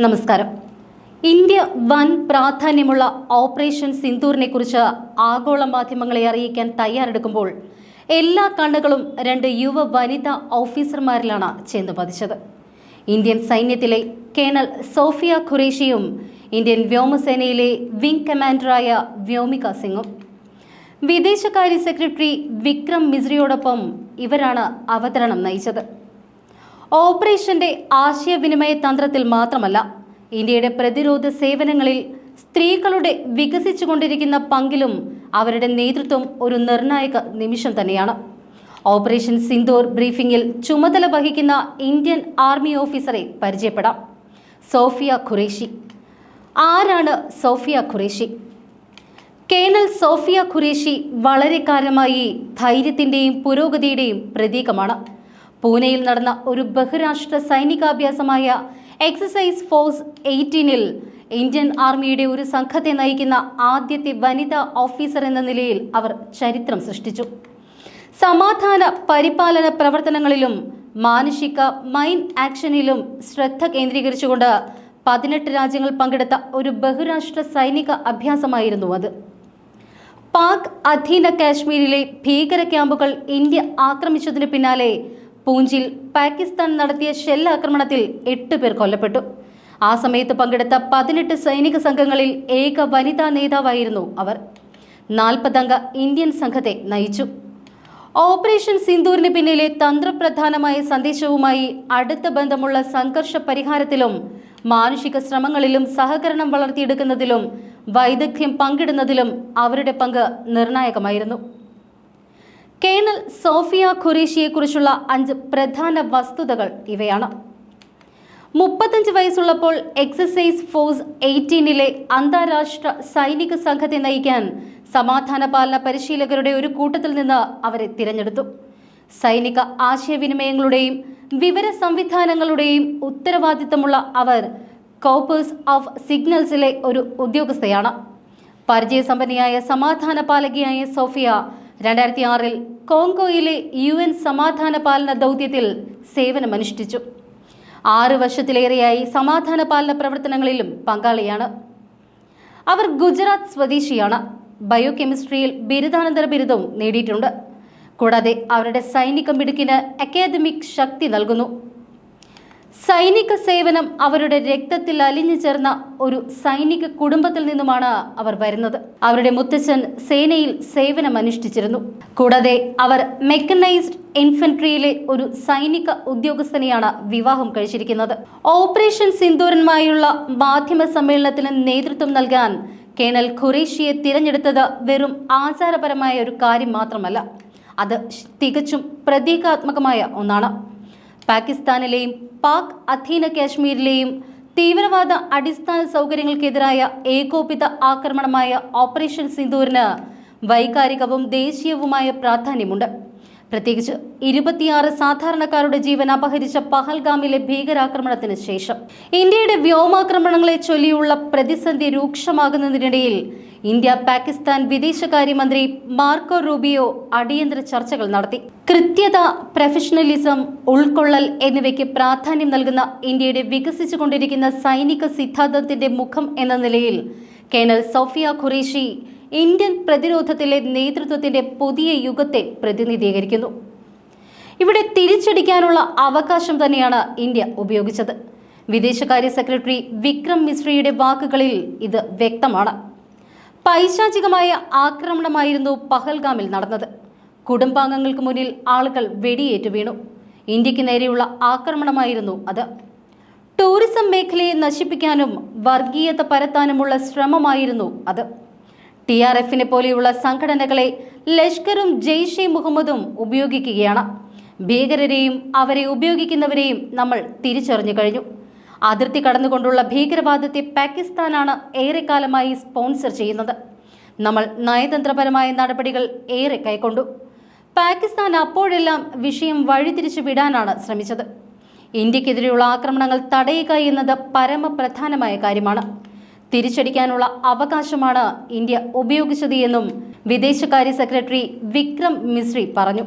നമസ്കാരം. ഇന്ത്യ വൻ പ്രാധാന്യമുള്ള ഓപ്പറേഷൻ സിന്ദൂറിനെ കുറിച്ച് ആഗോള മാധ്യമങ്ങളെ അറിയിക്കാൻ തയ്യാറെടുക്കുമ്പോൾ എല്ലാ കണ്ണുകളും രണ്ട് യുവ വനിതാ ഓഫീസർമാരിലാണ് ചെന്ന് പതിച്ചത്. ഇന്ത്യൻ സൈന്യത്തിലെ കേണൽ സോഫിയ ഖുറേഷിയും ഇന്ത്യൻ വ്യോമസേനയിലെ വിംഗ് കമാൻഡറായ വ്യോമിക സിംഗും. വിദേശകാര്യ സെക്രട്ടറി വിക്രം മിസ്രിയോടൊപ്പം ഇവരാണ് അവതരണം നയിച്ചത്. ഓപ്പറേഷന്റെ ആശയവിനിമയ തന്ത്രത്തിൽ മാത്രമല്ല, ഇന്ത്യയുടെ പ്രതിരോധ സേവനങ്ങളിൽ സ്ത്രീകളുടെ വികസിച്ചുകൊണ്ടിരിക്കുന്ന പങ്കിലും അവരുടെ നേതൃത്വം ഒരു നിർണായക നിമിഷം തന്നെയാണ്. ഓപ്പറേഷൻ സിന്ദൂർ ബ്രീഫിംഗിൽ ചുമതല വഹിക്കുന്ന ഇന്ത്യൻ ആർമി ഓഫീസറെ പരിചയപ്പെടാം. സോഫിയ ഖുറേഷി. ആരാണ് സോഫിയ ഖുറേഷി? കേണൽ സോഫിയ ഖുറേഷി വളരെ കാലമായി ധൈര്യത്തിന്റെയും പുരോഗതിയുടെയും പ്രതീകമാണ്. പൂനെയിൽ നടന്ന ഒരു ബഹുരാഷ്ട്ര സൈനികാഭ്യാസമായ എക്സസൈസ് ഫോഴ്സ് 18-ൽ ഇന്ത്യൻ ആർമിയുടെ ഒരു സംഘത്തെ നയിക്കുന്ന ആദ്യത്തെ വനിതാ ഓഫീസർ എന്ന നിലയിൽ അവർ ചരിത്രം സൃഷ്ടിച്ചു. സമാധാന പരിപാലന പ്രവർത്തനങ്ങളിലും മാനുഷിക മൈൻ ആക്ഷനിലും ശ്രദ്ധ കേന്ദ്രീകരിച്ചുകൊണ്ട് 18 രാജ്യങ്ങൾ പങ്കെടുത്ത ഒരു ബഹുരാഷ്ട്ര സൈനിക അഭ്യാസമായിരുന്നു അത്. പാക് അധീന കാശ്മീരിലെ ഭീകര ക്യാമ്പുകൾ ഇന്ത്യ ആക്രമിച്ചതിന് പിന്നാലെ പൂഞ്ചിൽ പാകിസ്ഥാൻ നടത്തിയ ഷെല്ലാക്രമണത്തിൽ 8 പേർ കൊല്ലപ്പെട്ടു. ആ സമയത്ത് പങ്കെടുത്ത 18 സൈനിക സംഘങ്ങളിൽ ഏക വനിതാ നേതാവായിരുന്നു അവർ. 40 അംഗ ഇന്ത്യൻ സംഘത്തെ നയിച്ചു. ഓപ്പറേഷൻ സിന്ദൂറിന് പിന്നിലെ തന്ത്രപ്രധാനമായ സന്ദേശവുമായി അടുത്ത ബന്ധമുള്ള സംഘർഷ പരിഹാരത്തിലും മാനുഷിക ശ്രമങ്ങളിലും സഹകരണം വളർത്തിയെടുക്കുന്നതിലും വൈദഗ്ധ്യം പങ്കിടുന്നതിലും അവരുടെ പങ്ക് നിർണായകമായിരുന്നു. കേണൽ സോഫിയ ഖുറേഷിയെക്കുറിച്ചുള്ള 5 പ്രധാന വസ്തുതകൾ ഇവയാണ്. 35 വയസ്സുള്ളപ്പോൾ എക്സസൈസ് ഫോഴ്സ് 18-ലെ അന്താരാഷ്ട്ര സൈനിക സംഘത്തെ നയിക്കാൻ സമാധാന പാലന പരിശീലകരുടെ ഒരു കൂട്ടത്തിൽ നിന്ന് അവരെ തിരഞ്ഞെടുത്തു. സൈനിക ആശയവിനിമയങ്ങളുടെയും വിവര സംവിധാനങ്ങളുടെയും ഉത്തരവാദിത്തമുള്ള അവർ കോർപ്സ് ഓഫ് സിഗ്നൽസിലെ ഒരു ഉദ്യോഗസ്ഥയാണ്. പരിചയസമ്പന്നയായ സമാധാന പാലകയായ സോഫിയ 2006-ൽ കോങ്കോയിലെ UN സമാധാന പാലന ദൗത്യത്തിൽ സേവനമനുഷ്ഠിച്ചു. 6 വർഷത്തിലേറെയായി സമാധാന പാലന പ്രവർത്തനങ്ങളിലും പങ്കാളിയാണ്. അവർ ഗുജറാത്ത് സ്വദേശിയാണ്. ബയോകെമിസ്ട്രിയിൽ ബിരുദാനന്തര ബിരുദവും നേടിയിട്ടുണ്ട്. കൂടാതെ അവരുടെ സൈനിക മിടുക്കിന് അക്കാദമിക് ശക്തി നൽകുന്നു. സൈനിക സേവനം അവരുടെ രക്തത്തിൽ അലിഞ്ഞു ചേർന്ന ഒരു സൈനിക കുടുംബത്തിൽ നിന്നുമാണ് അവർ വരുന്നത്. അവരുടെ മുത്തച്ഛൻ സേനയിൽ സേവനമനുഷ്ഠിച്ചിരുന്നു. കൂടാതെ അവർ മെക്കനൈസ്ഡ് ഇൻഫൻട്രിയിലെ ഒരു സൈനിക ഉദ്യോഗസ്ഥനെയാണ് വിവാഹം കഴിച്ചിരിക്കുന്നത്. ഓപ്പറേഷൻ സിന്ദൂറിനുമായുള്ള മാധ്യമ സമ്മേളനത്തിന് നേതൃത്വം നൽകാൻ കേണൽ ഖുറേഷിയെ തിരഞ്ഞെടുത്തത് വെറും ആചാരപരമായ ഒരു കാര്യം മാത്രമല്ല, അത് തികച്ചും പ്രതീകാത്മകമായ ഒന്നാണ്. പാകിസ്ഥാനിലെയും പാക് അധീന കാശ്മീരിലെയും തീവ്രവാദ അടിസ്ഥാന സൗകര്യങ്ങൾക്കെതിരായ ഏകോപിത ആക്രമണമായ ഓപ്പറേഷൻ സിന്ദൂറിന് വൈകാരികവും ദേശീയവുമായ പ്രാധാന്യമുണ്ട്. പ്രത്യേകിച്ച് 26 സാധാരണക്കാരുടെ ജീവൻ അപഹരിച്ച പഹൽഗാമിലെ ഭീകരാക്രമണത്തിന് ശേഷം ഇന്ത്യയുടെ വ്യോമാക്രമണങ്ങളെ ചൊല്ലിയുള്ള പ്രതിസന്ധി രൂക്ഷമാകുന്നതിനിടയിൽ ഇന്ത്യ പാകിസ്ഥാൻ വിദേശകാര്യമന്ത്രി മാർക്കോ റൂബിയോ അടിയന്തര ചർച്ചകൾ നടത്തി. കൃത്യത, പ്രൊഫഷണലിസം, ഉൾക്കൊള്ളൽ എന്നിവയ്ക്ക് പ്രാധാന്യം നൽകുന്ന ഇന്ത്യയുടെ വികസിച്ചുകൊണ്ടിരിക്കുന്ന സൈനിക സിദ്ധാന്തത്തിന്റെ മുഖം എന്ന നിലയിൽ കേണൽ സോഫിയ ഖുറേഷി ഇന്ത്യൻ പ്രതിരോധത്തിലെ നേതൃത്വത്തിന്റെ പുതിയ യുഗത്തെ പ്രതിനിധീകരിക്കുന്നു. ഇവിടെ തിരിച്ചടിക്കാനുള്ള അവകാശം തന്നെയാണ് ഇന്ത്യ ഉപയോഗിച്ചത്. വിദേശകാര്യ സെക്രട്ടറി വിക്രം മിസ്രിയുടെ വാക്കുകളിൽ ഇത് വ്യക്തമാണ്. പൈശാചികമായ ആക്രമണമായിരുന്നു പഹൽഗാമിൽ നടന്നത്. കുടുംബാംഗങ്ങൾക്ക് മുന്നിൽ ആളുകൾ വെടിയേറ്റു വീണു. ഇന്ത്യക്ക് നേരെയുള്ള ആക്രമണമായിരുന്നു അത്. ടൂറിസം മേഖലയെ നശിപ്പിക്കാനും വർഗീയത പരത്താനുമുള്ള ശ്രമമായിരുന്നു അത്. TRFനെ പോലെയുള്ള സംഘടനകളെ ലഷ്കറും ജെയ്ഷെ മുഹമ്മദും ഉപയോഗിക്കുകയാണ്. ഭീകരരെയും അവരെ ഉപയോഗിക്കുന്നവരെയും നമ്മൾ തിരിച്ചറിഞ്ഞു കഴിഞ്ഞു. അതിർത്തി കടന്നുകൊണ്ടുള്ള ഭീകരവാദത്തെ പാകിസ്ഥാനാണ് ഏറെക്കാലമായി സ്പോൺസർ ചെയ്യുന്നത്. നമ്മൾ നയതന്ത്രപരമായ നടപടികൾ ഏറെ കൈക്കൊണ്ടു. പാകിസ്ഥാൻ അപ്പോഴെല്ലാം വിഷയം വഴിതിരിച്ചു വിടാനാണ് ശ്രമിച്ചത്. ഇന്ത്യക്കെതിരെയുള്ള ആക്രമണങ്ങൾ തടയുക എന്നത് പരമപ്രധാനമായ കാര്യമാണ്. തിരിച്ചടിക്കാനുള്ള അവകാശമാണ് ഇന്ത്യ ഉപയോഗിച്ചത് എന്നും വിദേശകാര്യ സെക്രട്ടറി വിക്രം മിസ്രി പറഞ്ഞു.